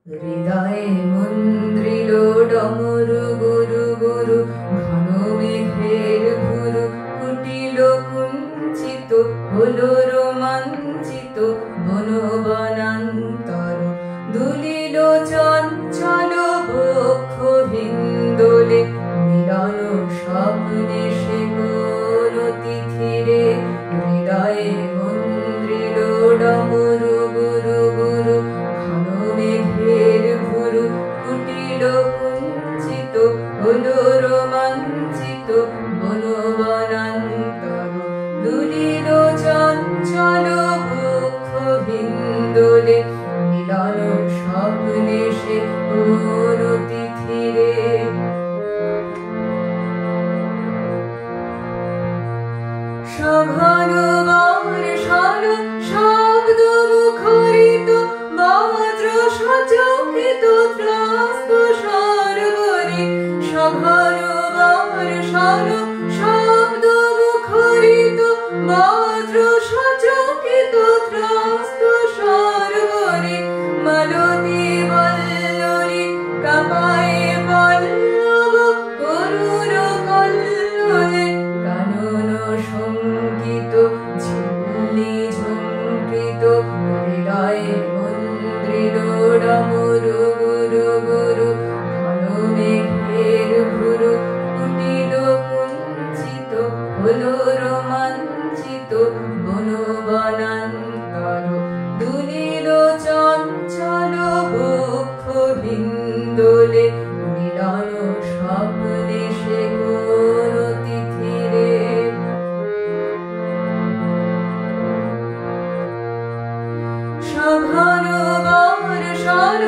হৃদয়ে মন্দ্রিল ডমরু গুরু গুরু ঘন মেঘের ভুরু কুটিল কুঞ্চিত হলো রোমাঞ্চিত বন বনান্তর দুলিল চঞ্চল বক্ষ হিন্দোলে মিলন স্বপ্নে সে কোন তিথিরে হৃদয়ে মন্দ্রিল ডমরু গুরু গুরু ঘন মেঘের ভুরু কুটিল কুঞ্চিত হলো রোমাঞ্চিত বন বনান্তর দুলিল চঞ্চল বক্ষ হিন্দোলে মিলন স্বপ্নে সে কোন তিথিরে সঘন বর্ষণ শব্দ মুখরিত বজ্র সচকিত ত্রস্ত সরোবরে সঘন বর্ষণ শব্দ মুখরিত বজ্র সচকিত ত্রস্ত সরোবরে মালতী বল্লরী কাঁপায়ে পল্লব করুণ কল্লোলে কানন শঙ্কিত ঝিল্লি ঝঙ্কৃত হৃদয়ে মন্দ্রিল ডমরু গুরু গুরু ঘন মেঘের ভুরু কুটিল কুঞ্চিত হলো রোমাঞ্চিত বন বনান্তর দুলিল চঞ্চল বক্ষ হিন্দোলে মিলন স্বপ্নে সে কোন তিথিরে সঘন বর্ষণ